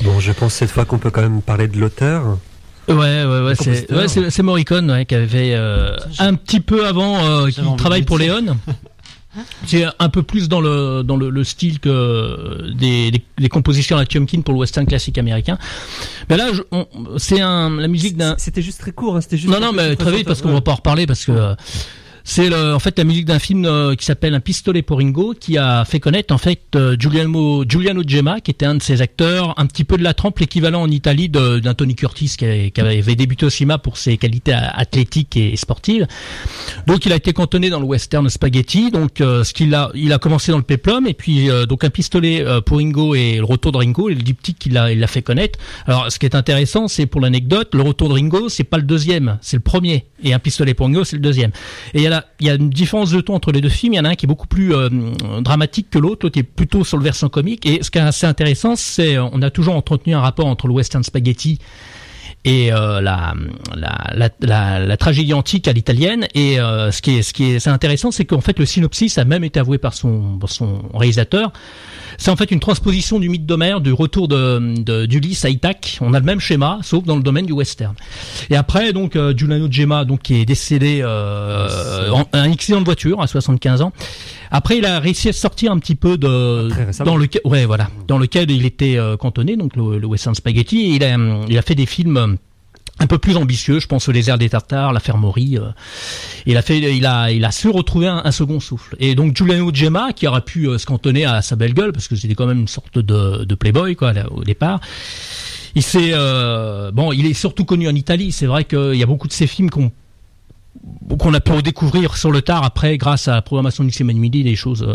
Bon, je pense cette fois qu'on peut quand même parler de l'auteur. Ouais, c'est Morricone qui avait un petit peu avant qui travaille pour Léon. C'est un peu plus dans le style que des compositions à la Tiomkin pour le western classique américain. Mais là, c'est la musique d'un. C'était juste très court, hein, c'était juste. Non, mais très vite parce qu'on va pas en reparler parce que. C'est en fait la musique d'un film qui s'appelle Un pistolet pour Ringo, qui a fait connaître en fait Giuliano Gemma, qui était un de ses acteurs, un petit peu de la trempe, l'équivalent en Italie d'un Tony Curtis qui avait débuté au cinéma pour ses qualités athlétiques et sportives. Donc il a été cantonné dans le western spaghetti. Donc il a commencé dans le péplum et puis donc Un pistolet pour Ringo et Le retour de Ringo, et le diptyque qu'il l'a fait connaître. Alors ce qui est intéressant, c'est pour l'anecdote, Le retour de Ringo, c'est pas le deuxième, c'est le premier, et Un pistolet pour Ringo, c'est le deuxième. Et il y a une différence de ton entre les deux films. Il y en a un qui est beaucoup plus dramatique que l'autre. L'autre est plutôt sur le versant comique. Et ce qui est assez intéressant, c'est on a toujours entretenu un rapport entre le western spaghetti et la tragédie antique à l'italienne. Et ce qui est assez intéressant, c'est qu'en fait le synopsis a même été avoué par son réalisateur. C'est en fait une transposition du mythe d'Homère, du retour d'Ulysse à Ithaque. On a le même schéma, sauf dans le domaine du western. Et après, donc, Giuliano Gemma, donc, qui est décédé en un accident de voiture à 75 ans. Après, il a réussi à sortir un petit peu dans lequel il était cantonné, donc le western spaghetti. Et il a fait des films un peu plus ambitieux, je pense au Désert des Tartares, l'affaire Maury. Il a su retrouver un second souffle. Et donc Giuliano Gemma, qui aurait pu se cantonner à sa belle gueule, parce que c'était quand même une sorte de playboy quoi au départ. Il est surtout connu en Italie. C'est vrai qu'il y a beaucoup de ses films qu'on a pu redécouvrir sur le tard après grâce à la programmation du cinéma de midi, des choses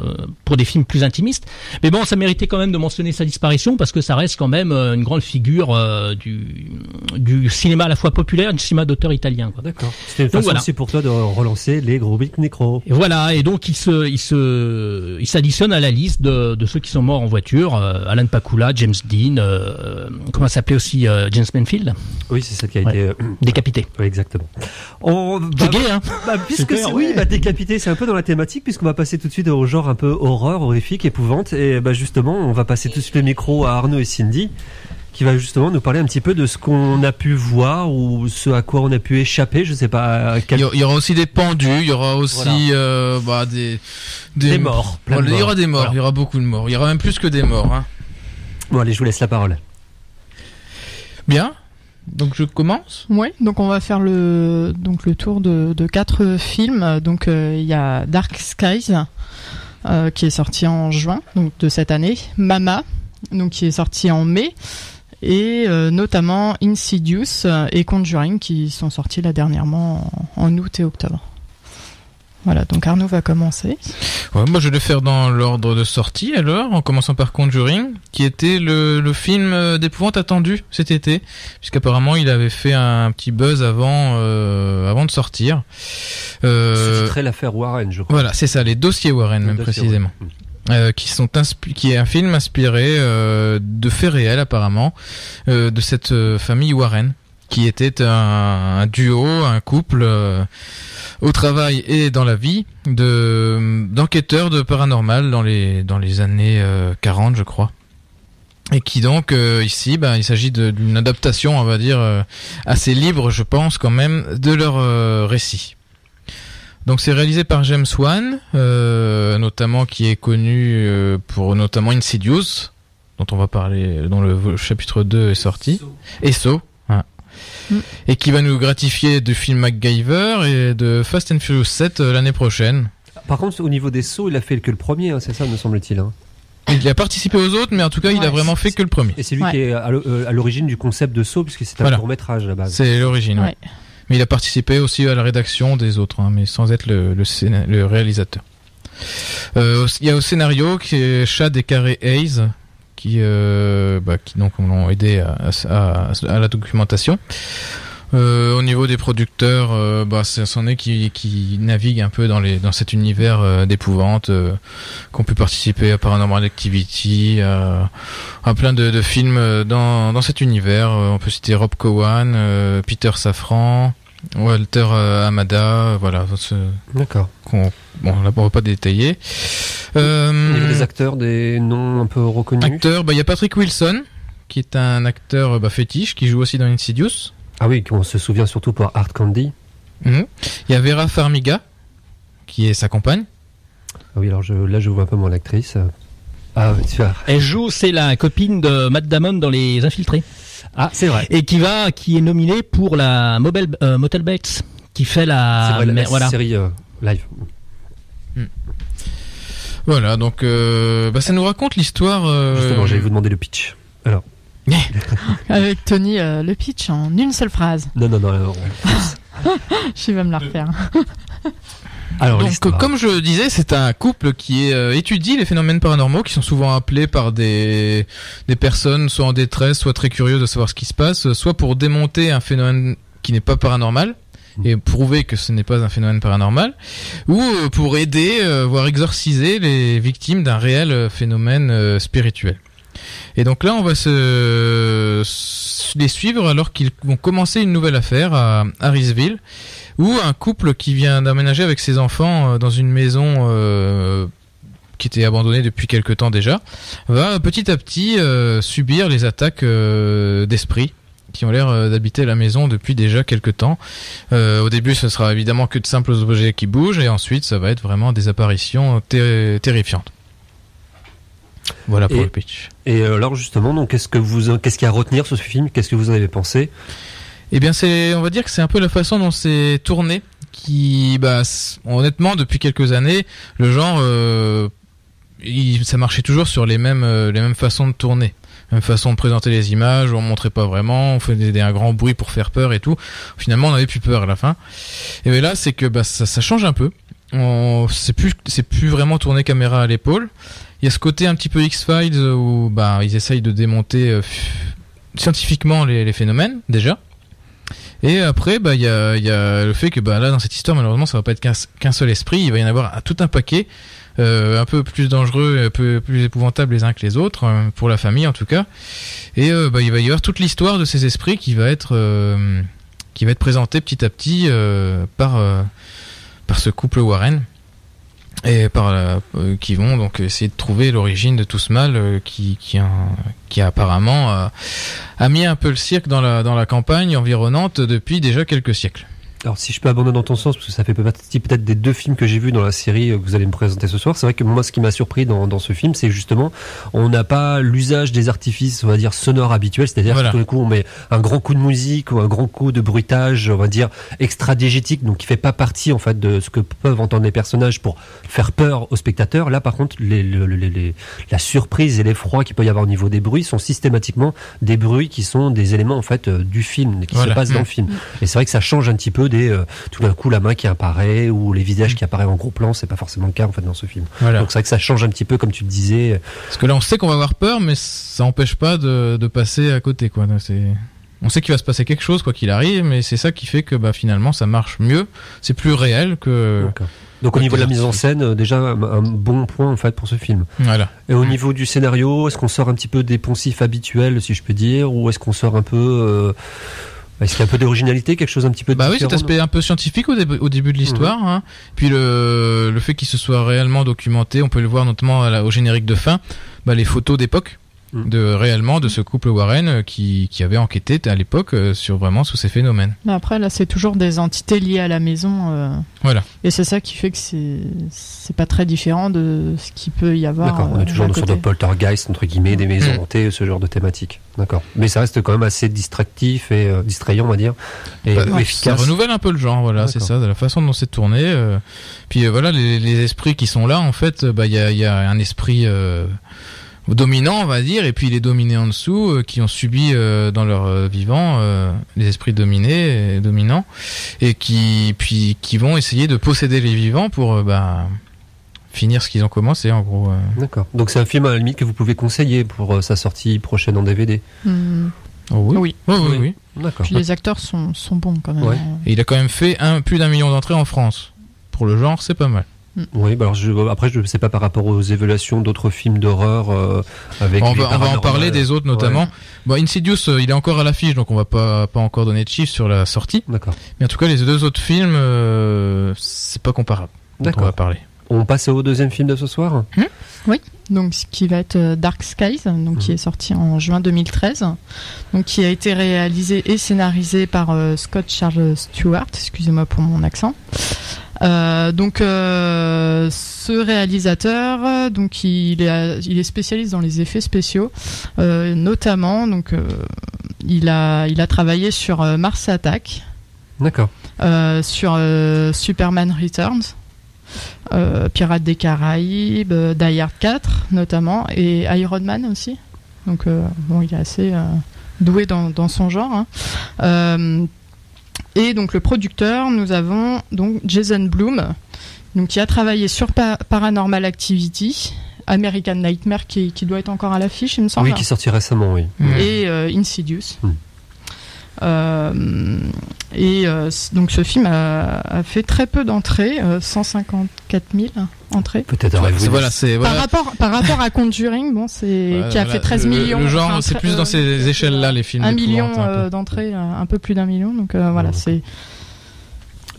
pour des films plus intimistes. Mais bon, ça méritait quand même de mentionner sa disparition parce que ça reste quand même une grande figure du cinéma à la fois populaire et du cinéma d'auteur italien quoi. D'accord. C'était une façon aussi pour toi de relancer les gros Bic Necro. Et voilà, et donc il s'additionne à la liste de ceux qui sont morts en voiture, Alan Pakula, James Dean, comment s'appelait aussi James Manfield. Oui, c'est celle qui a été décapité. Oui, exactement. C'est gay, hein. Décapité, c'est un peu dans la thématique, puisqu'on va passer tout de suite au genre un peu horreur, horrifique, épouvante. Et justement, on va passer tout de suite le micro à Arnaud et Cindy, qui va justement nous parler un petit peu de ce qu'on a pu voir ou ce à quoi on a pu échapper. Je sais pas. Il y aura aussi des pendus, il y aura aussi des morts. Il y aura des morts, voilà. Il y aura beaucoup de morts. Il y aura même plus que des morts. Hein. Bon, allez, je vous laisse la parole. Bien. Donc je commence. Oui, donc on va faire le tour de 4 films. Donc il y a Dark Skies qui est sorti en juin donc de cette année, Mama donc qui est sorti en mai et notamment Insidious et Conjuring qui sont sortis là dernièrement en août et octobre. Voilà, donc Arnaud va commencer. Ouais, moi je vais faire dans l'ordre de sortie alors, en commençant par Conjuring, qui était le film d'épouvante attendu cet été, puisqu'apparemment il avait fait un petit buzz avant de sortir. C'est titré l'affaire Warren, je crois. Voilà, c'est ça, les dossiers Warren même précisément. Qui est un film inspiré de faits réels apparemment, de cette famille Warren, qui était un duo, un couple au travail et dans la vie d'enquêteurs de paranormal dans les années 40 je crois, et qui donc ici il s'agit d'une adaptation on va dire assez libre je pense quand même de leur récit. Donc c'est réalisé par James Wan notamment, qui est connu pour notamment Insidious dont on va parler, dont le chapitre 2 est sorti, et Saw. Et qui va nous gratifier du film MacGyver et de Fast and Furious 7 l'année prochaine. Par contre, au niveau des sauts, il a fait que le premier, hein, c'est ça, me semble-t-il. Hein. Il a participé aux autres, mais en tout cas, il a vraiment fait que le premier. Et c'est lui qui est à l'origine du concept de Saw, puisque c'est un court-métrage à la base. C'est l'origine, ouais. Mais il a participé aussi à la rédaction des autres, hein, mais sans être le réalisateur. Il y a au scénario qui est Chad et Carey Hayes, qui donc l'ont aidé à la documentation. Au niveau des producteurs, c'en est qui naviguent un peu dans cet univers d'épouvante, qu'on peut participer à Paranormal Activity, à plein de films dans cet univers. On peut citer Rob Cowan, Peter Safran, Walter Hamada, voilà. D'accord. Bon, là, on va pas détailler. Au niveau des acteurs, des noms un peu reconnus. Acteurs, il y a Patrick Wilson, qui est un acteur fétiche, qui joue aussi dans Insidious. Ah oui, on se souvient surtout pour Hard Candy. Il y a Vera Farmiga, qui est sa compagne. Ah oui, alors là je vois un peu mon actrice. Ah, tu vois. Elle joue, c'est la copine de Matt Damon dans Les Infiltrés. Ah, c'est vrai. Et qui est nominée pour la Motel Bates, qui fait la série live. Voilà, donc ça nous raconte l'histoire. Justement, j'allais vous demander le pitch. Alors. Avec Tony, le pitch en une seule phrase. Non. Je vais me la refaire. Alors, donc, comme je disais, c'est un couple qui étudie les phénomènes paranormaux, qui sont souvent appelés par des personnes soit en détresse, soit très curieuses de savoir ce qui se passe, soit pour démonter un phénomène qui n'est pas paranormal et prouver que ce n'est pas un phénomène paranormal, ou pour aider, voire exorciser les victimes d'un réel phénomène spirituel. Et donc là, on va les suivre alors qu'ils vont commencer une nouvelle affaire à Harrisville, où un couple qui vient d'emménager avec ses enfants dans une maison qui était abandonnée depuis quelque temps déjà, va petit à petit subir les attaques d'esprits qui ont l'air d'habiter la maison depuis déjà quelque temps. Au début, ce sera évidemment que de simples objets qui bougent, et ensuite, ça va être vraiment des apparitions terrifiantes. Voilà pour le pitch. Et alors justement, donc qu'est-ce qu'il y a à retenir sur ce film ? Qu'est-ce que vous en avez pensé ? Eh bien, on va dire que c'est un peu la façon dont c'est tourné qui, honnêtement, depuis quelques années, le genre, ça marchait toujours sur les mêmes façons de tourner. Même façon de présenter les images, on montrait pas vraiment, on faisait un grand bruit pour faire peur et tout. Finalement, on avait plus peur à la fin. Et bien là, c'est que ça change un peu. C'est plus vraiment tourné caméra à l'épaule. Il y a ce côté un petit peu X-Files où ils essayent de démonter scientifiquement les phénomènes déjà. Et après, il y a le fait que là, dans cette histoire, malheureusement, ça va pas être qu'un seul esprit. Il va y en avoir tout un paquet, un peu plus dangereux, un peu plus épouvantables les uns que les autres, pour la famille en tout cas. Et il va y avoir toute l'histoire de ces esprits qui va être présentée petit à petit par ce couple Warren. Et qui vont donc essayer de trouver l'origine de tout ce mal qui apparemment a mis un peu le cirque dans la campagne environnante depuis déjà quelques siècles. Alors si je peux abonder dans ton sens, parce que ça fait partie peut-être des 2 films que j'ai vus dans la série que vous allez me présenter ce soir, c'est vrai que moi ce qui m'a surpris dans ce film, c'est justement on n'a pas l'usage des artifices, on va dire, sonores habituels, c'est-à-dire que tout d'un coup on met un grand coup de musique ou un grand coup de bruitage, on va dire extra-diégétique, donc qui fait pas partie en fait de ce que peuvent entendre les personnages pour faire peur aux spectateurs. Là par contre la surprise et l'effroi qu'il peut y avoir au niveau des bruits sont systématiquement des bruits qui sont des éléments en fait du film, qui se passent dans le film. Et c'est vrai que ça change un petit peu tout d'un coup la main qui apparaît ou les visages qui apparaissent en gros plan, c'est pas forcément le cas en fait dans ce film. Donc c'est vrai que ça change un petit peu comme tu le disais. Parce que là on sait qu'on va avoir peur, mais ça empêche pas de passer à côté quoi. On sait qu'il va se passer quelque chose quoi qu'il arrive, mais c'est ça qui fait que finalement ça marche mieux, c'est plus réel que. D'accord. Donc au niveau de la mise en scène, déjà un bon point en fait pour ce film. Voilà. Et au niveau du scénario, est-ce qu'on sort un petit peu des poncifs habituels, si je peux dire, ou est-ce qu'on sort un peu est-ce qu'il y a un peu d'originalité, quelque chose un petit peu différent? Oui, cet aspect un peu scientifique au début de l'histoire. Hein. Puis le fait qu'il se soit réellement documenté, on peut le voir notamment au générique de fin, les photos d'époque de ce couple Warren qui avait enquêté à l'époque sur ces phénomènes. Mais après là c'est toujours des entités liées à la maison. Voilà. Et c'est ça qui fait que c'est pas très différent de ce qu'il peut y avoir. D'accord, on est toujours sur de poltergeist entre guillemets, des maisons hantées, ce genre de thématique. D'accord. Mais ça reste quand même assez distractif et distrayant on va dire et efficace. Ça renouvelle un peu le genre, voilà, c'est ça, de la façon dont c'est tourné. Puis les esprits qui sont là en fait, il y a un esprit dominant on va dire, et puis les dominés en dessous qui ont subi dans leur vivant les esprits dominants et qui vont essayer de posséder les vivants pour finir ce qu'ils ont commencé en gros. D'accord. Donc c'est un film à la limite que vous pouvez conseiller pour sa sortie prochaine en DVD. Oui. D'accord. Puis les acteurs sont bons quand même. Ouais. Et il a quand même fait plus d'1 million d'entrées en France. Pour le genre, c'est pas mal. Oui, alors je sais pas par rapport aux évaluations d'autres films d'horreur avec. On va en parler des autres notamment. Ouais. Insidious, il est encore à l'affiche, donc on va pas encore donner de chiffres sur la sortie. D'accord. Mais en tout cas, les 2 autres films, c'est pas comparable. D'accord. On va parler. On passe au 2e film de ce soir. Oui. donc qui va être Dark Skies, donc qui est sorti en juin 2013, donc qui a été réalisé et scénarisé par Scott Charles Stewart, excusez-moi pour mon accent. Donc ce réalisateur, donc il est spécialiste dans les effets spéciaux, notamment donc il a travaillé sur Mars Attack, d'accord, sur Superman Returns, Pirates des Caraïbes, Die Hard 4 notamment, et Iron Man aussi. Donc bon, il est assez doué dans son genre. Et donc le producteur, nous avons donc Jason Blum, donc qui a travaillé sur Paranormal Activity, American Nightmare qui doit être encore à l'affiche, il me semble. Oui, qui est sorti récemment, oui. Et Insidious. Donc ce film a fait très peu d'entrées, 154 000 entrées. Peut-être par rapport à Conjuring, bon, qui a fait 13 millions. Le genre, c'est plus dans ces échelles-là, les films. 1 million d'entrées, un peu plus d'1 million. Donc voilà, c'est.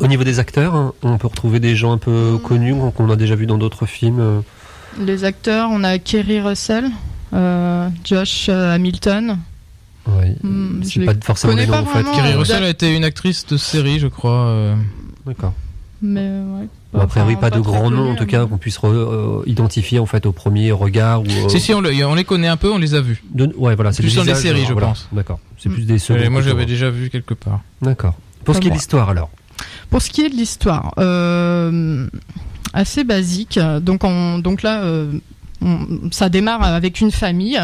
Au niveau des acteurs, hein, on peut retrouver des gens un peu connus qu'on a déjà vu dans d'autres films. Les acteurs, on a Kerry Russell, Josh Hamilton. Oui, c'est pas forcément des noms en fait. Kerry Russell a été une actrice de série, je crois. D'accord. Mais ouais. Bon, après, oui, pas de grands noms en tout cas qu'on puisse identifier en fait au premier regard. Si, on les connaît un peu, on les a vus. Ouais, voilà, c'est plus dans les séries, je pense. D'accord. C'est plus des seconds. Moi, j'avais déjà vu quelque part. D'accord. Pour ce qui est de l'histoire, alors. Pour ce qui est de l'histoire, assez basique. Donc là. Ça démarre avec une famille,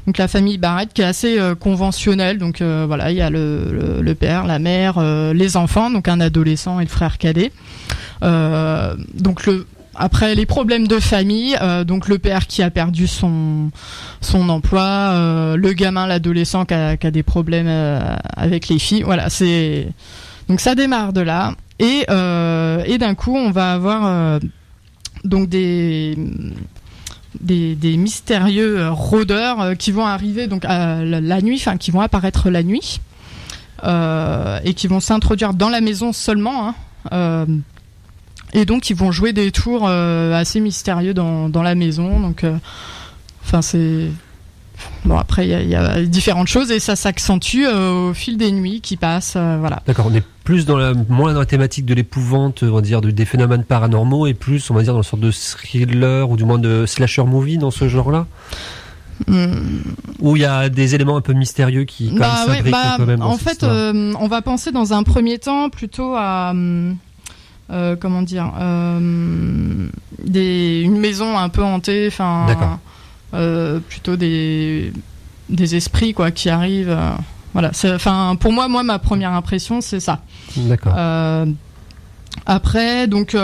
donc la famille Barrett qui est assez conventionnelle. Donc voilà, il y a le père, la mère, les enfants, donc un adolescent et le frère cadet. Donc après les problèmes de famille, donc le père qui a perdu son emploi, le gamin, l'adolescent qui a des problèmes avec les filles. Voilà, donc ça démarre de là et d'un coup on va avoir donc des mystérieux rôdeurs qui vont arriver donc à la nuit, enfin qui vont apparaître la nuit et qui vont s'introduire dans la maison seulement, et donc ils vont jouer des tours assez mystérieux dans la maison. Donc enfin c'est bon, après il y a différentes choses et ça s'accentue au fil des nuits qui passent, voilà. D'accord, on est plus moins dans la thématique de l'épouvante, on va dire des phénomènes paranormaux, et plus on va dire dans une sorte de thriller ou du moins de slasher movie dans ce genre-là. Où il y a des éléments un peu mystérieux qui s'imbriquent quand même. En fait, on va penser dans un premier temps plutôt à comment dire, une maison un peu hantée, enfin. D'accord. Plutôt des esprits quoi qui arrivent. Voilà, enfin pour moi ma première impression c'est ça. D'accord. Après donc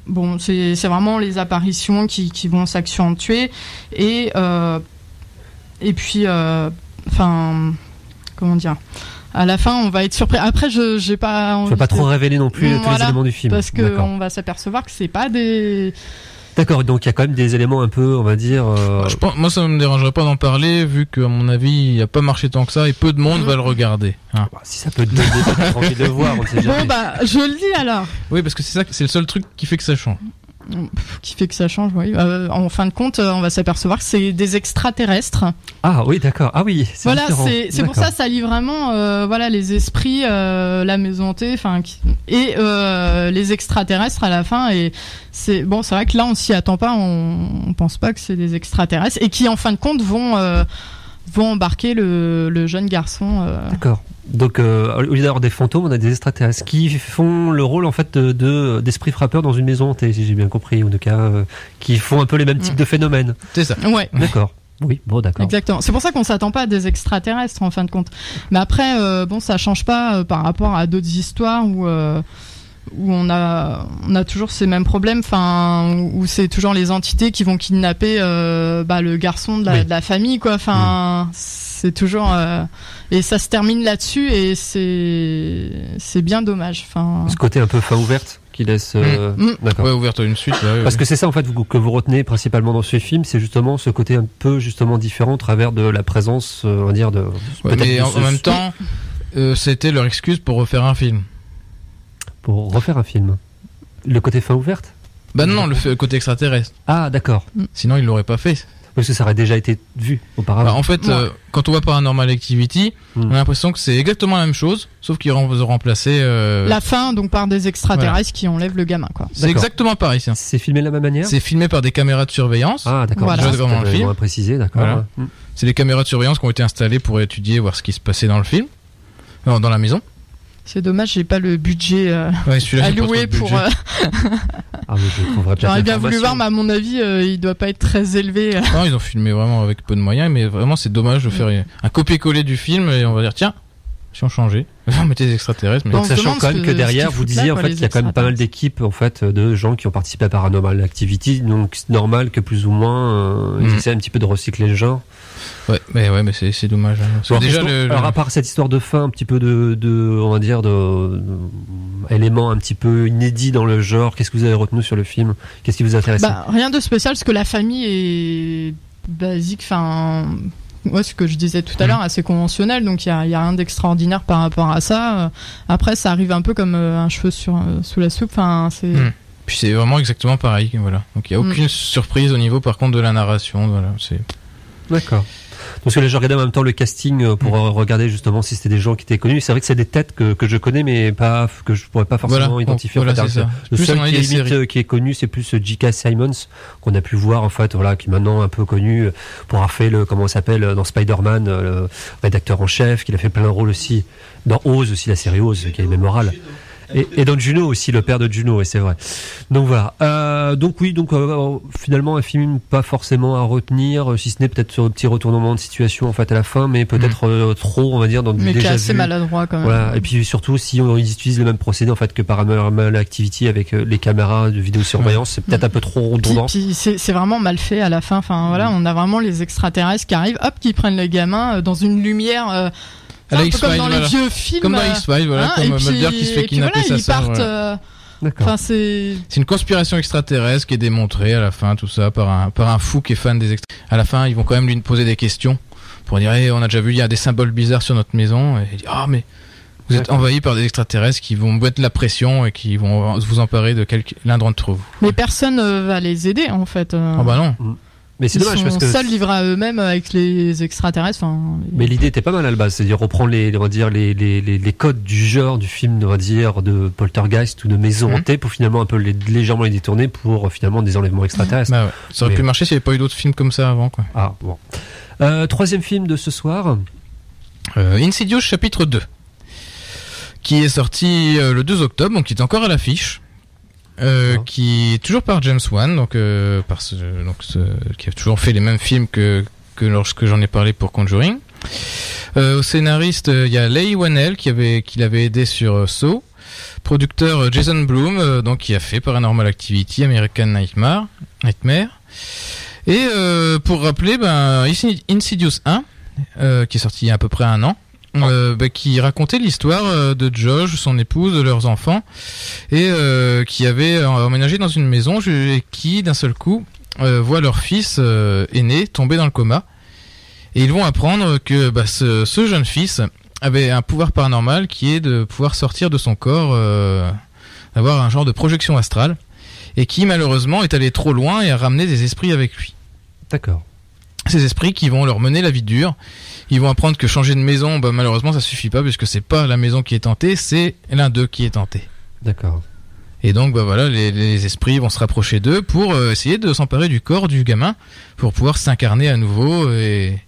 bon c'est vraiment les apparitions qui vont s'accentuer et puis enfin comment dire. À la fin, on va être surpris. Après, j'ai pas envie. Je veux pas trop révéler non plus tous les éléments du film. Parce que on va s'apercevoir que c'est pas des. D'accord, donc il y a quand même des éléments un peu, on va dire. Moi, ça me dérangerait pas d'en parler, vu qu'à mon avis, il a pas marché tant que ça, et peu de monde va le regarder. Hein. Bah, si ça peut te donner envie de le voir, on ne sait jamais. Bon bah, je le dis alors. Oui, parce que c'est le seul truc qui fait que ça change. Qui fait que ça change, oui. En fin de compte, on va s'apercevoir que c'est des extraterrestres. Ah oui, d'accord. Ah oui. Voilà, c'est pour ça lie vraiment, voilà, les esprits, la maison hantée, enfin, et les extraterrestres à la fin. Et c'est bon, c'est vrai que là, on s'y attend pas, on pense pas que c'est des extraterrestres et qui, en fin de compte, vont embarquer le jeune garçon. D'accord. Donc, au lieu d'avoir des fantômes, on a des extraterrestres qui font le rôle en fait d'esprit frappeur dans une maison hantée, si j'ai bien compris, ou de cas qui font un peu les mêmes types de phénomènes. C'est ça. Ouais. D'accord. Oui, bon, d'accord. Exactement. C'est pour ça qu'on s'attend pas à des extraterrestres en fin de compte. Mais après, bon, ça change pas par rapport à d'autres histoires où on a toujours ces mêmes problèmes, enfin où c'est toujours les entités qui vont kidnapper le garçon de la famille, quoi. Enfin, c'est toujours et ça se termine là-dessus et c'est bien dommage. Enfin, ce côté un peu fin ouverte qui laisse. D'accord. Ouais, ouverte à une suite. Ouais, parce que c'est ça en fait que vous retenez principalement dans ce film, c'est justement ce côté un peu justement différent au travers de la présence, on va dire de. Ouais, mais en même temps, c'était leur excuse pour refaire un film. Pour refaire un film. Le côté fin ouverte. Bah non, le côté extraterrestre. Ah, d'accord. Sinon, il l'aurait pas fait. Parce que ça aurait déjà été vu auparavant. Bah, en fait, quand on voit Paranormal Activity, on a l'impression que c'est exactement la même chose, sauf qu'ils ont remplacé la fin, donc par des extraterrestres qui enlèvent le gamin, quoi. C'est exactement pareil. C'est filmé de la même manière. C'est filmé par des caméras de surveillance. Ah, d'accord. Voilà. Déjà dans le film. On va préciser, d'accord. Voilà. C'est les caméras de surveillance qui ont été installées pour étudier, voir ce qui se passait dans le film, dans la maison. C'est dommage, j'ai pas le budget alloué pour. Ah, mais je trouverais peut-être J'aurais bien voulu voir, mais à mon avis, il doit pas être très élevé. Non, ils ont filmé vraiment avec peu de moyens, mais vraiment c'est dommage de faire un copier-coller du film et on va dire tiens, si on changeait, on mettait des extraterrestres. Mais... Donc sachant quand même que derrière, vous disiez en fait qu'il y a quand même pas mal d'équipes en fait de gens qui ont participé à Paranormal Activity, donc c'est normal que plus ou moins ils essaient un petit peu de recycler le genre. Ouais, mais c'est dommage. Hein. Alors, déjà, alors à part cette histoire de fin, un petit peu on va dire de éléments un petit peu inédits dans le genre, qu'est-ce que vous avez retenu sur le film? Qu'est-ce qui vous intéresse? Rien de spécial, parce que la famille est basique, enfin. Ouais, ce que je disais tout à l'heure, assez conventionnel, donc il y a rien d'extraordinaire par rapport à ça. Après, ça arrive un peu comme un cheveu sous la soupe. Enfin, c'est. Puis c'est vraiment exactement pareil, voilà. Donc il y a aucune surprise au niveau, par contre, de la narration, voilà. C'est. D'accord. Parce que là, je regardais en même temps le casting pour regarder justement si c'était des gens qui étaient connus. C'est vrai que c'est des têtes que je connais, mais que je pourrais pas forcément identifier. Voilà, c'est ça. Le seul qui est connu, c'est plus J.K. Simmons, qu'on a pu voir en fait, voilà, qui est maintenant un peu connu pour avoir fait comment ça s'appelle dans Spider-Man, le rédacteur en chef, qu'il a fait plein de rôles aussi dans Oz aussi, la série Oz, qui est mémorale. Et dans Juno aussi, le père de Juno, et c'est vrai. Donc voilà. Donc finalement un film pas forcément à retenir, si ce n'est peut-être sur un petit retournement de situation en fait à la fin, mais peut-être trop, on va dire, dans du déjà vu. Mais qui est assez maladroit quand même. Voilà. Et puis surtout, si ils utilisent le même procédé en fait que Paranormal Activity avec les caméras de vidéosurveillance, c'est peut-être un peu trop redondant. Puis c'est vraiment mal fait à la fin. Enfin voilà, on a vraiment les extraterrestres qui arrivent, hop, qui prennent les gamins dans une lumière. Un peu comme dans les vieux films. Comme dans X-Files, voilà, comme Mulder qui se fait kidnapper sa sœur. D'accord. C'est une conspiration extraterrestre qui est démontrée à la fin, tout ça, par un fou qui est fan des extraterrestres. À la fin, ils vont quand même lui poser des questions pour dire on a déjà vu, il y a des symboles bizarres sur notre maison. Et il dit mais vous êtes envahi par des extraterrestres qui vont vous mettre la pression et qui vont vous emparer de l'un d'entre vous. Mais personne va les aider en fait. Ah bah non. Mais c'est dommage parce que seuls livrés à eux-mêmes avec les extraterrestres. Mais l'idée était pas mal à la base, c'est-à-dire reprendre les codes du genre du film, on va dire, de poltergeist ou de maison hantée pour finalement un peu légèrement les détourner pour finalement des enlèvements extraterrestres. Bah ouais. Ça aurait pu marcher s'il n'y avait pas eu d'autres films comme ça avant, quoi. Ah bon. Troisième film de ce soir. Insidious chapitre 2, qui est sorti le 2 octobre, donc qui est encore à l'affiche. Qui est toujours par James Wan, donc qui a toujours fait les mêmes films que lorsque j'en ai parlé pour Conjuring. Au scénariste, il y a Leigh Whannell qui l'avait aidé sur Saw. Producteur Jason Blum, donc qui a fait Paranormal Activity, American Nightmare. Et pour rappeler, Insidious 1, qui est sorti il y a à peu près un an. Qui racontait l'histoire de Josh, son épouse, de leurs enfants, et qui avait emménagé dans une maison et qui, d'un seul coup, voit leur fils aîné tomber dans le coma. Et ils vont apprendre que ce jeune fils avait un pouvoir paranormal qui est de pouvoir sortir de son corps, d'avoir un genre de projection astrale, et qui malheureusement est allé trop loin et a ramené des esprits avec lui. D'accord. Ces esprits qui vont leur mener la vie dure. Ils vont apprendre que changer de maison, malheureusement, ça suffit pas puisque c'est pas la maison qui est tentée, c'est l'un d'eux qui est tenté. D'accord. Et donc, voilà, les esprits vont se rapprocher d'eux pour essayer de s'emparer du corps du gamin pour pouvoir s'incarner à nouveau. Et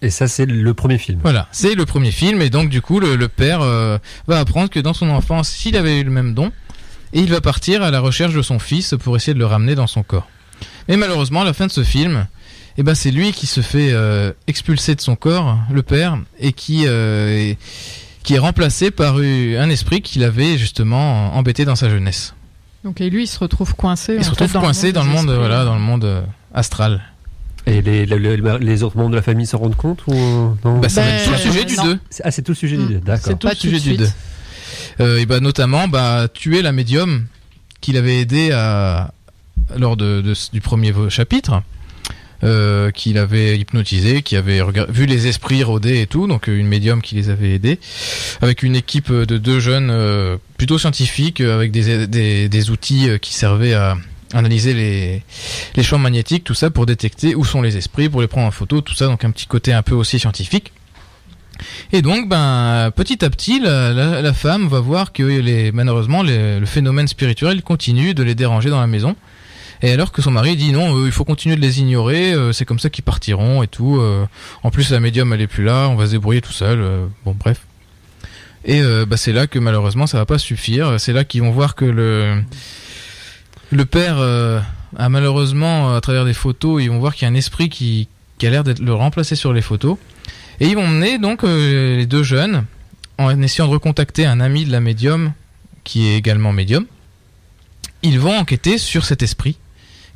ça, c'est le premier film. Voilà, c'est le premier film. Et donc, du coup, le père va apprendre que dans son enfance, s'il avait eu le même don, et il va partir à la recherche de son fils pour essayer de le ramener dans son corps. Mais malheureusement, à la fin de ce film, c'est lui qui se fait expulser de son corps, le père, et qui est remplacé par un esprit qu'il avait justement embêté dans sa jeunesse. Donc et lui, il se retrouve coincé. Il se retrouve coincé dans le monde, dans le monde astral. Et les autres membres de la famille s'en rendent compte ou non? Ça va être tout le sujet du 2. C'est tout le sujet du 2, d'accord. C'est tout le sujet du 2. Et notamment, tuer la médium qu'il avait aidé lors du premier chapitre. Qu'il avait hypnotisé, qui avait vu les esprits rôder et tout, donc une médium qui les avait aidés, avec une équipe de 2 jeunes plutôt scientifiques, avec des outils qui servaient à analyser les champs magnétiques, tout ça, pour détecter où sont les esprits, pour les prendre en photo, tout ça, donc un petit côté un peu aussi scientifique. Et donc, petit à petit, la femme va voir que malheureusement, le phénomène spirituel continue de les déranger dans la maison. Et alors que son mari dit non, il faut continuer de les ignorer, c'est comme ça qu'ils partiront et tout. En plus, la médium, elle est plus là, on va se débrouiller tout seul. Bon, bref. Et c'est là que malheureusement, ça va pas suffire. C'est là qu'ils vont voir que le père a malheureusement, à travers des photos, ils vont voir qu'il y a un esprit qui a l'air d'être le remplacer sur les photos. Et ils vont mener donc les deux jeunes en essayant de recontacter un ami de la médium qui est également médium. Ils vont enquêter sur cet esprit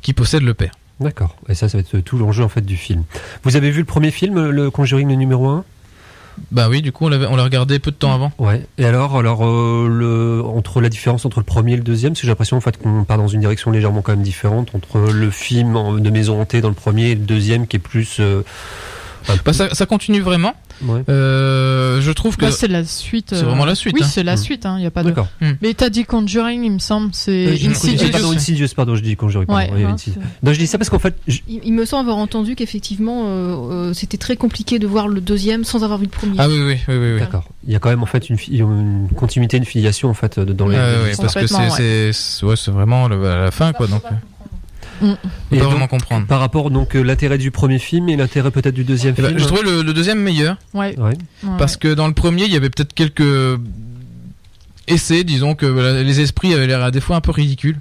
qui possède le père. D'accord. Et ça va être tout l'enjeu en fait du film. Vous avez vu le premier film, le Conjuring, le numéro 1 ? Bah oui, du coup on l'a regardé peu de temps avant. Ouais. Et alors entre la différence entre le premier et le deuxième, parce que j'ai l'impression en fait qu'on part dans une direction légèrement quand même différente entre le film de maison hantée dans le premier et le deuxième qui est plus. Ça continue vraiment. Ouais. Je trouve que c'est la suite. C'est vraiment la suite. Oui, c'est la suite. Il y a pas de. D'accord. Mais t'as dit Conjuring, il me semble. C'est Insidious. Pardon, je dis Conjuring. Non, je dis ça parce qu'en fait. Il me semble avoir entendu qu'effectivement, c'était très compliqué de voir le deuxième sans avoir vu le premier. Ah oui. D'accord. Il y a quand même en fait une continuité, une filiation en fait dans les. Oui, parce que c'est vraiment la fin quoi donc. Et pas donc, vraiment comprendre. Par rapport donc l'intérêt du premier film et l'intérêt peut-être du deuxième film. Je trouvais le deuxième meilleur. Ouais. Parce que dans le premier, il y avait peut-être quelques essais, disons que les esprits avaient l'air à des fois un peu ridicules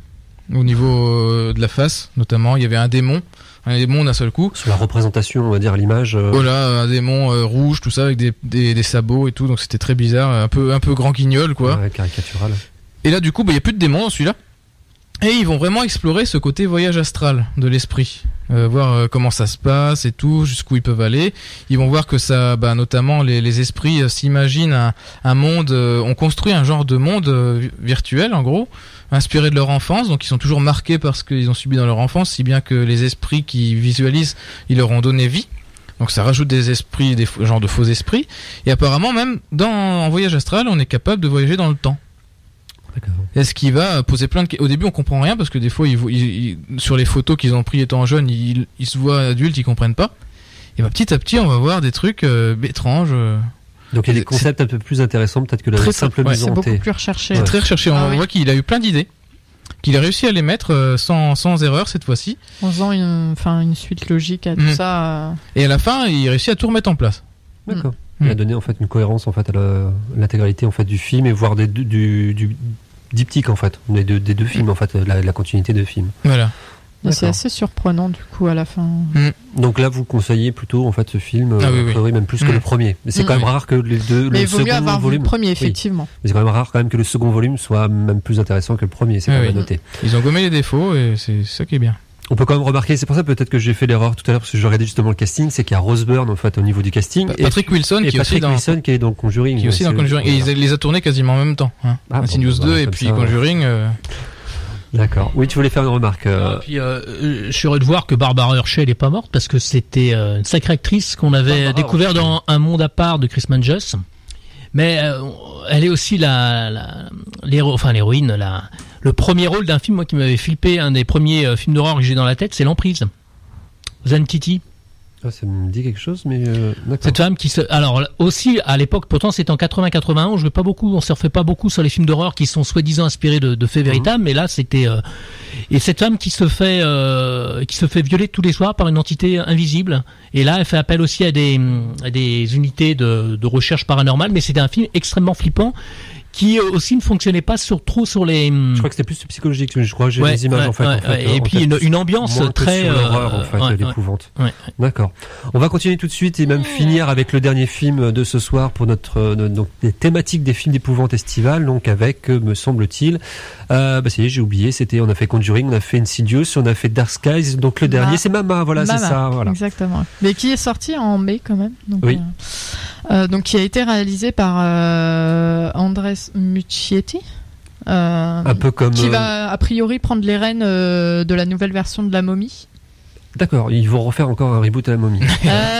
au niveau de la face, notamment. Il y avait un démon d'un seul coup. Sur la représentation, on va dire l'image. Voilà, un démon rouge, tout ça avec des sabots et tout, donc c'était très bizarre, un peu grand guignol quoi. Ouais, caricatural. Et là, du coup, il y a plus de démons dans celui-là. Et ils vont vraiment explorer ce côté voyage astral de l'esprit, voir comment ça se passe et tout, jusqu'où ils peuvent aller. Ils vont voir que ça, notamment les esprits s'imaginent un monde, on construit un genre de monde virtuel en gros, inspiré de leur enfance, donc ils sont toujours marqués par ce qu'ils ont subi dans leur enfance, si bien que les esprits qui visualisent, ils leur ont donné vie. Donc ça rajoute des esprits, des genres de faux esprits. Et apparemment même en voyage astral, on est capable de voyager dans le temps. Est-ce qu'il va poser plein de questions. Au début on comprend rien parce que des fois sur les photos qu'ils ont pris étant jeunes ils se voient adultes, ils comprennent pas. Et petit à petit on va voir des trucs étranges. Donc il y a des concepts un peu plus intéressants peut-être que la simple maison hantée. C'est beaucoup plus recherché. C'est très recherché, on voit qu'il a eu plein d'idées, qu'il a réussi à les mettre sans erreur cette fois-ci. En faisant une suite logique à tout ça. Et à la fin il réussit à tout remettre en place. D'accord. Il a donné en fait une cohérence en fait à l'intégralité en fait du film et voire du diptyque en fait, des deux films en fait, la continuité de films. Voilà. C'est assez surprenant du coup à la fin. Donc là vous conseillez plutôt en fait ce film, oui. même plus que le premier. Mais c'est quand même rare que les deux. Mais le il vaut mieux second avoir volume. vu le premier effectivement. Oui. Mais c'est quand même rare quand même que le second volume soit même plus intéressant que le premier. C'est quand même à noter. Ils ont gommé les défauts et c'est ça qui est bien. On peut quand même remarquer, c'est pour ça peut-être que j'ai fait l'erreur tout à l'heure parce que j'ai regardé justement le casting, c'est qu'il y a Rose Byrne en fait au niveau du casting. Patrick Wilson qui est dans Conjuring. Qui est aussi dans Conjuring. Et il les a tournés quasiment en même temps. Insidious 2 et puis Conjuring. D'accord. Oui, tu voulais faire une remarque. Puis, je suis heureux de voir que Barbara Hershey n'est pas morte parce que c'était une sacrée actrice qu'on avait découvert dans Un monde à part de Chris Manges. Mais elle est aussi l'héroïne, le premier rôle d'un film moi qui m'avait flippé, un des premiers films d'horreur que j'ai dans la tête, c'est L'Emprise. Zen Titi. Ah, ça me dit quelque chose, mais d'accord. Cette femme alors aussi à l'époque, pourtant c'était en 80-81, on jouait pas beaucoup, on surfait pas beaucoup sur les films d'horreur qui sont soi-disant inspirés de faits véritables, mais là c'était et cette femme qui se fait violer tous les soirs par une entité invisible. Et là, elle fait appel aussi à des unités de recherche paranormale, mais c'était un film extrêmement flippant qui aussi ne fonctionnait pas trop sur les. Je crois que c'était plus psychologique. Je crois que j'ai des images en fait. Et puis une ambiance très l'horreur en fait, l'épouvante. D'accord. On va continuer tout de suite et même finir avec le dernier film de ce soir pour donc les thématiques des films d'épouvante estivale. Donc avec, me semble-t-il, ça y est, j'ai oublié. On a fait Conjuring, on a fait Insidious, on a fait Dark Skies. Donc le dernier, c'est Mama. Voilà, c'est ça. Voilà. Exactement. Mais qui est sorti en mai quand même. Donc, oui. Donc qui a été réalisé par Andrés Muschietti, un peu comme qui va a priori prendre les rênes de la nouvelle version de La Momie. D'accord, ils vont refaire encore un reboot à la momie.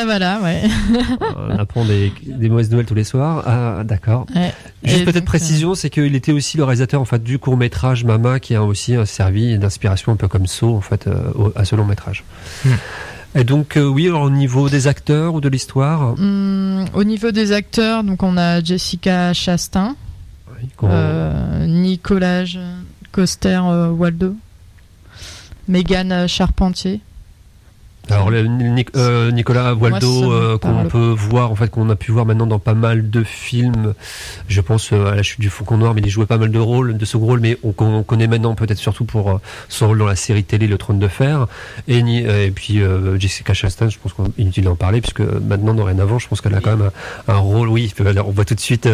Voilà, ouais. On apprend des mauvaises nouvelles tous les soirs. Ah, d'accord. Ouais. Juste Et peut-être donc, précision, c'est qu'il était aussi le réalisateur en fait du court métrage Mama, qui a aussi servi d'inspiration un peu comme Saw en fait à ce long métrage. Et donc oui, alors, au niveau des acteurs ou de l'histoire. Au niveau des acteurs, donc on a Jessica Chastain, Nicolas Coster-Waldau, Megan Charpentier. Alors Nicolas Waldau qu'on peut voir en fait, qu'on a pu voir maintenant dans pas mal de films, je pense à La Chute du Faucon Noir, mais il jouait pas mal de second rôle, mais on connaît maintenant peut-être surtout pour son rôle dans la série télé Le Trône de Fer, et puis Jessica Chastain, je pense qu'on est inutile d'en parler puisque maintenant dorénavant je pense qu'elle a quand même un rôle, oui, on voit tout de suite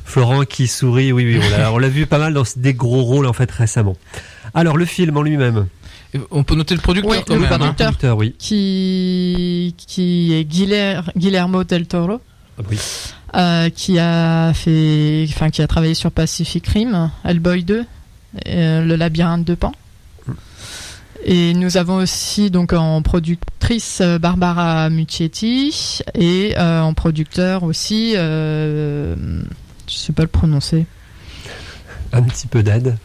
Florent qui sourit, oui, on l'a vu pas mal dans des gros rôles en fait récemment. Alors le film en lui-même. On peut noter le producteur quand le même. producteur, oui. qui est Guillermo del Toro, Oui. qui a travaillé sur Pacific Rim, Hellboy 2, Le Labyrinthe de Pan. Et nous avons aussi donc en productrice Barbara Muccietti et en producteur aussi, je sais pas le prononcer. Un petit peu d'aide.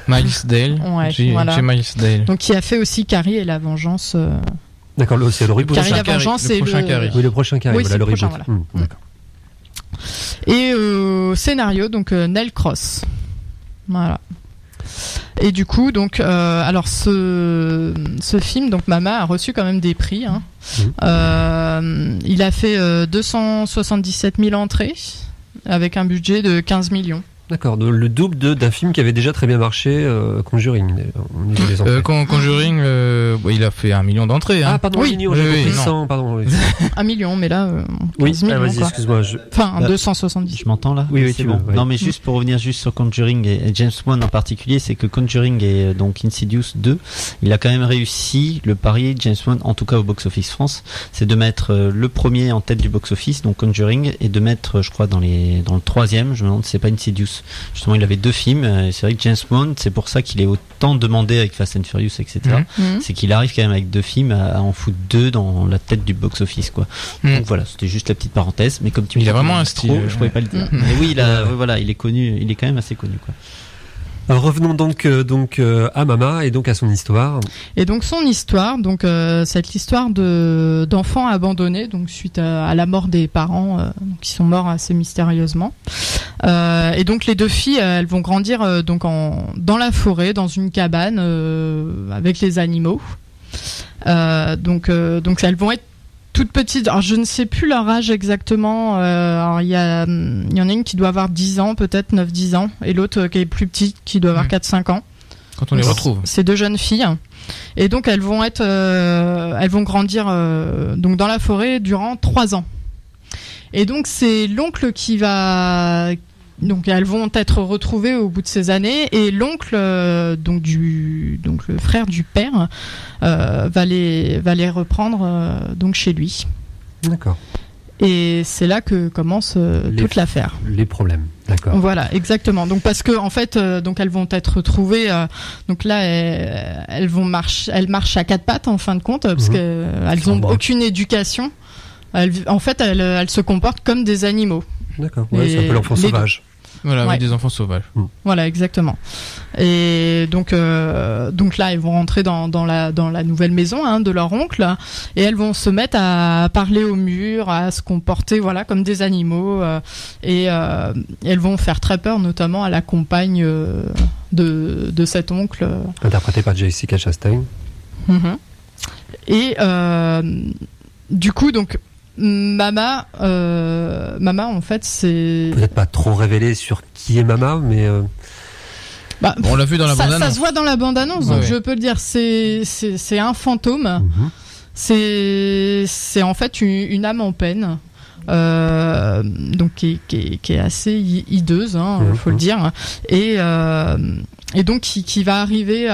Miles Dale. Ouais, voilà. J'ai Miles Dale. Donc qui a fait aussi Carrie et la Vengeance. D'accord, c'est le reboot. Carrie et la Vengeance, c'est Oui, le prochain Carrie, oui, voilà le prochain, reboot. voilà. D'accord. Et scénario, donc Nell Cross. Voilà. Et du coup, donc, alors ce film, donc Mama, a reçu quand même des prix. Hein. Il a fait 277 000 entrées avec un budget de 15 millions. D'accord, le double d'un film qui avait déjà très bien marché, Conjuring. Conjuring, il a fait 1 million d'entrées. Hein. Ah, pardon, oui, j'ai compris 100, pardon. Oui. 1 million, mais là, 15 oui, millions, vas-y, quoi. excuse-moi. Enfin, 270. Je m'entends là? Oui, c'est tu bon. veux, oui. Non, mais juste pour revenir juste sur Conjuring et James Wan en particulier, c'est que Conjuring et donc Insidious 2, il a quand même réussi le pari, James Wan, en tout cas au box-office France, c'est de mettre le premier en tête du box-office, donc Conjuring, et de mettre, je crois, dans le troisième, je me demande si c'est pas Insidious. Justement, il avait 2 films, et c'est vrai que James Wan, c'est pour ça qu'il est autant demandé avec Fast and Furious, etc. C'est qu'il arrive quand même avec 2 films à en foutre 2 dans la tête du box-office, quoi. Donc voilà, c'était juste la petite parenthèse, mais comme tu il a vraiment un style, je pouvais pas le dire. Mais oui, voilà, il est connu, il est quand même assez connu, quoi. Alors revenons donc à Mama et donc à son histoire. Et donc son histoire, donc c'est l'histoire d'enfants abandonnés, donc suite à la mort des parents qui sont morts assez mystérieusement. Et donc les 2 filles, elles vont grandir donc dans la forêt, dans une cabane avec les animaux. Donc elles vont être toutes petites. Alors je ne sais plus leur âge exactement. Alors il y en a une qui doit avoir 10 ans, peut-être 9-10 ans, et l'autre qui est plus petite, qui doit avoir 4-5 ans. Quand on les retrouve. C'est 2 jeunes filles. Et donc elles vont grandir donc dans la forêt durant 3 ans. Et donc c'est l'oncle qui va. Donc elles vont être retrouvées au bout de ces années, et l'oncle, donc le frère du père, va les reprendre donc chez lui. D'accord. Et c'est là que commence toute l'affaire. Les problèmes. D'accord. Voilà, exactement. Donc parce que en fait, donc elles vont être retrouvées. Donc là, elles marchent à 4 pattes en fin de compte, parce qu'elles n'ont aucune éducation. Elles se comportent comme des animaux. D'accord. Ouais, c'est un peu l'enfant sauvage. Voilà, oui, des enfants sauvages. Voilà, exactement. Et donc là, elles vont rentrer dans la nouvelle maison de leur oncle, et elles vont se mettre à parler au mur, à se comporter comme des animaux, et elles vont faire très peur, notamment à la compagne de cet oncle. Interprétée par Jessica Chastain. Et du coup, donc. Mama, en fait, c'est peut-être pas trop révélé sur qui est Mama, mais on l'a vu dans la bande-annonce. Ça se voit dans la bande-annonce, donc je peux le dire. C'est un fantôme. C'est en fait une âme en peine. Donc qui est assez hideuse, faut le dire, et donc qui va arriver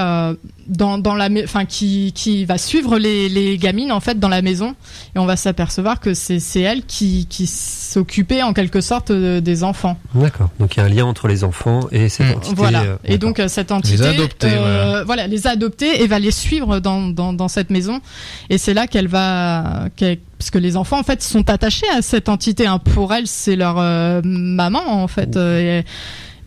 qui va suivre les gamines en fait dans la maison, et on va s'apercevoir que c'est elle qui s'occupait en quelque sorte des enfants. D'accord. Donc il y a un lien entre les enfants et cette entité. Voilà. Et donc cette entité les a adoptés, les a adoptés et va les suivre dans cette maison, et c'est là parce que les enfants en fait sont attachés à cette entité, hein. Pour elles c'est leur maman en fait,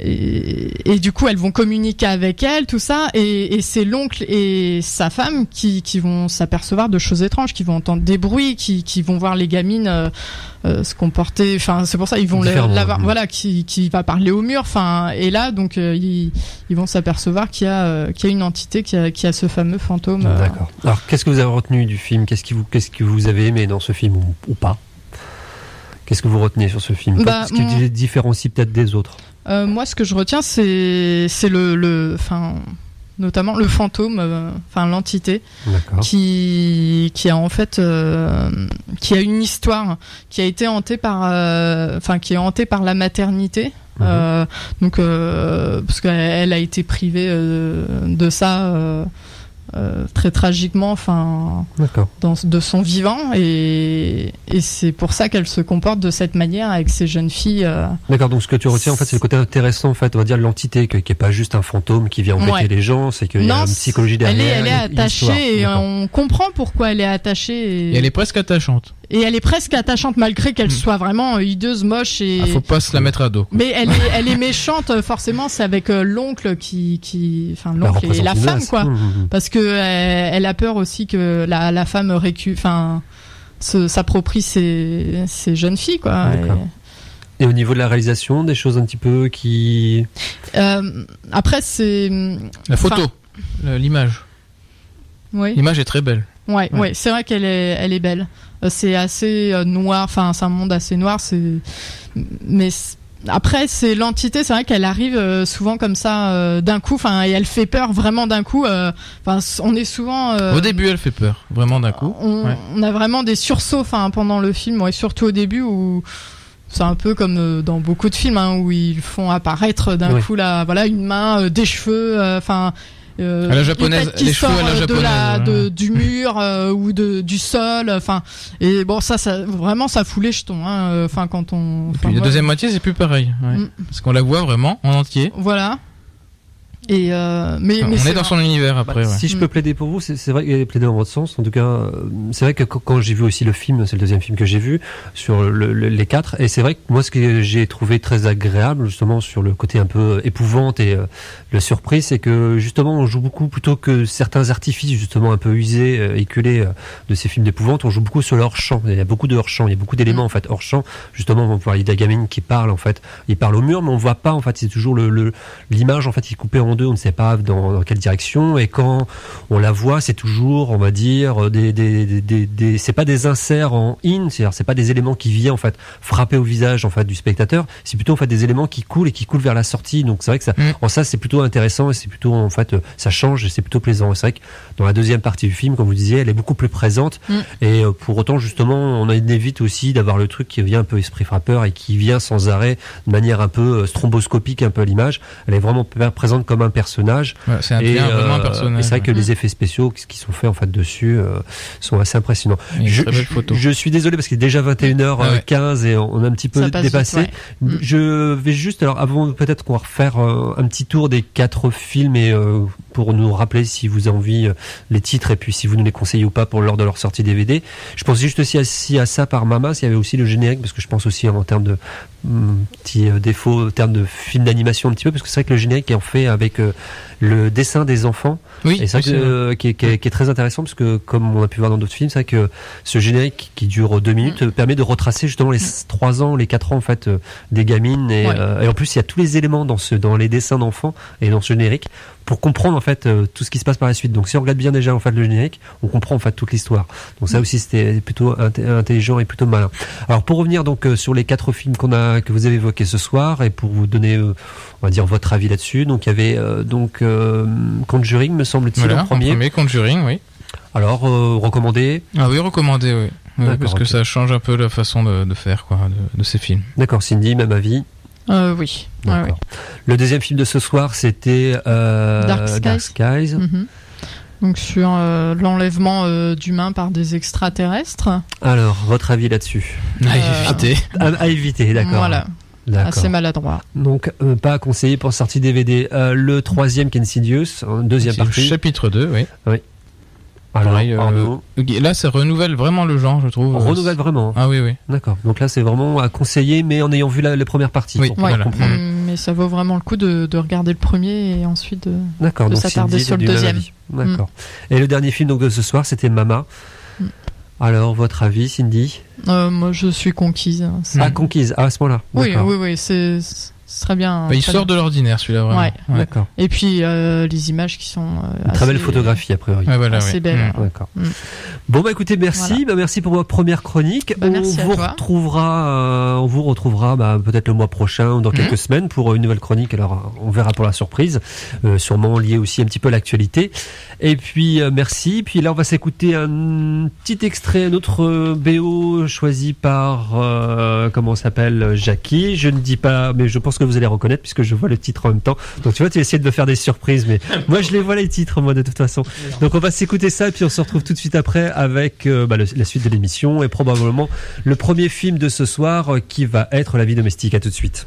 et du coup elles vont communiquer avec elle, tout ça, et c'est l'oncle et sa femme qui vont s'apercevoir de choses étranges, qui vont entendre des bruits, qui vont voir les gamines se comporter, enfin c'est pour ça ils vont voilà, qui va parler au mur, enfin, et là donc ils vont s'apercevoir qu'il y a une entité, qui a ce fameux fantôme. D'accord. Alors qu'est-ce que vous avez retenu du film? Qu'est-ce que vous avez aimé dans ce film ou pas? Qu'est-ce que vous retenez sur ce film? Qu'est-ce qui le différencie peut-être des autres? Moi, ce que je retiens, c'est notamment le fantôme, l'entité, qui a en fait, qui a une histoire, qui a été hantée qui est hantée par la maternité. Donc, parce qu'elle a été privée de ça. Très tragiquement, de son vivant, et c'est pour ça qu'elle se comporte de cette manière avec ces jeunes filles. D'accord, donc ce que tu retiens en fait, c'est le côté intéressant en fait, on va dire l'entité qui est pas juste un fantôme qui vient embêter les gens, c'est qu'il y a une psychologie derrière. Elle est attachée, et on comprend pourquoi elle est attachée. Et elle est presque attachante. Et elle est presque attachante malgré qu'elle soit vraiment hideuse, moche, et. Faut pas se la mettre à dos. Mais elle est méchante, forcément, c'est avec l'oncle l'oncle et la femme, quoi. Parce que elle a peur aussi que la femme s'approprie ces jeunes filles, quoi. Et au niveau de la réalisation, des choses un petit peu qui. Après, c'est. La photo, l'image. Oui. L'image est très belle. Ouais, c'est vrai qu'elle est belle. C'est assez noir, c'est un monde assez noir. Mais après, c'est l'entité, c'est vrai qu'elle arrive souvent comme ça d'un coup, et elle fait peur vraiment d'un coup. On est souvent. Au début, elle fait peur, vraiment d'un coup. On a vraiment des sursauts, pendant le film, et surtout au début où. C'est un peu comme dans beaucoup de films, où ils font apparaître d'un coup une main, des cheveux, à la japonaise, les cheveux à la japonaise, du mur ou du sol, et bon, ça vraiment ça fout les jetons, quand on. Puis la deuxième moitié, c'est plus pareil, parce qu'on la voit vraiment en entier. Voilà. Et mais on est dans son univers après. Si je peux plaider pour vous, c'est vrai qu'il y a plaider dans votre sens. En tout cas, c'est vrai que quand j'ai vu aussi le film, c'est le deuxième film que j'ai vu sur les 4, et c'est vrai que moi ce que j'ai trouvé très agréable justement sur le côté un peu épouvante et la surprise, c'est que justement on joue beaucoup, plutôt que certains artifices justement un peu usés, éculés de ces films d'épouvante, on joue beaucoup sur le hors-champ. Il y a beaucoup de hors-champ, il y a beaucoup d'éléments en fait hors-champ. Justement, on voit Ida Gamine qui parle en fait, il parle au mur, mais on voit pas en fait, c'est toujours l'image en fait qui est coupée en deux, on ne sait pas dans quelle direction, et quand on la voit, c'est toujours, on va dire, c'est pas des inserts en in, c'est-à-dire c'est pas des éléments qui viennent en fait frapper au visage en fait du spectateur, c'est plutôt en fait des éléments qui coulent vers la sortie. Donc c'est vrai que ça, en ça c'est plutôt intéressant, et c'est plutôt en fait ça change, et c'est plutôt plaisant. C'est vrai que dans la deuxième partie du film, comme vous disiez, elle est beaucoup plus présente, et pour autant justement on évite aussi d'avoir le truc qui vient un peu esprit frappeur et qui vient sans arrêt de manière un peu stromboscopique un peu à l'image. Elle est vraiment présente comme un personnage. C'est vraiment un personnage. Et c'est vrai que les effets spéciaux qui sont faits en fait dessus sont assez impressionnants. Je suis désolé parce qu'il est déjà 21h15 et on a un petit peu dépassé. Je vais juste, alors avant peut-être qu'on va refaire un petit tour des 4 films, et pour nous rappeler si vous avez envie les titres, et puis si vous nous les conseillez ou pas pour lors de leur sortie DVD. Je pense juste aussi à ça par Mama, s'il y avait aussi le générique, parce que je pense aussi en termes de petits défauts, en termes de film d'animation un petit peu, parce que c'est vrai que le générique est en fait avec le dessin des enfants. Oui, et c'est vrai qui est très intéressant, parce que comme on a pu voir dans d'autres films, c'est vrai que ce générique qui dure 2 minutes permet de retracer justement les 3 ans, les 4 ans en fait des gamines, et en plus il y a tous les éléments dans les dessins d'enfants et dans ce générique pour comprendre en fait tout ce qui se passe par la suite. Donc si on regarde bien déjà en fait le générique, on comprend en fait toute l'histoire. Donc ça aussi c'était plutôt intelligent et plutôt malin. Alors pour revenir donc sur les 4 films que vous avez évoqués ce soir, et pour vous donner on va dire votre avis là-dessus, donc il y avait Conjuring, me semble-t-il, en premier. Conjuring, oui. Alors recommandé. Ah oui, recommandé, oui. Parce que ça change un peu la façon de faire de ces films. D'accord, Cindy, même avis. Oui. D'accord. Le deuxième film de ce soir, c'était Dark Skies. Donc sur l'enlèvement d'humains par des extraterrestres. Alors, votre avis là-dessus? À éviter, d'accord. Voilà. D'accord. Assez maladroit. Donc, pas à conseiller pour sortie DVD. Le troisième, Insidious, deuxième partie. Chapitre 2, oui. Alors, pareil, là, ça renouvelle vraiment le genre, je trouve. On renouvelle vraiment. Ah oui, oui. D'accord. Donc là, c'est vraiment à conseiller, mais en ayant vu les premières parties. Oui, pour voilà. comprendre. Mais ça vaut vraiment le coup de regarder le premier et ensuite de s'attarder sur le deuxième. D'accord. Et le dernier film donc, de ce soir, c'était Mama. Alors, votre avis, Cindy? Moi, je suis conquise. Conquise, à ce moment-là. Oui, c'est très bien. Il sort de l'ordinaire, celui-là, vraiment. Ouais. D'accord. Et puis, les images qui sont très belle photographie, a priori. Assez belle. D'accord. Bon, merci. Voilà. Merci pour votre première chronique. On vous retrouvera peut-être le mois prochain ou dans quelques semaines pour une nouvelle chronique. Alors, on verra pour la surprise. Sûrement lié aussi un petit peu à l'actualité. Et puis, merci. Puis là, on va s'écouter un petit extrait, un autre BO choisi par, comment on s'appelle, Jackie. Je ne dis pas, mais je pense que vous allez reconnaître puisque je vois le titre en même temps. Donc, tu vois, tu essaies de me faire des surprises, mais moi, je les vois les titres, moi, de toute façon. Donc, on va s'écouter ça et puis on se retrouve tout de suite après avec la suite de l'émission et probablement le premier film de ce soir qui va être La vie domestique. À tout de suite.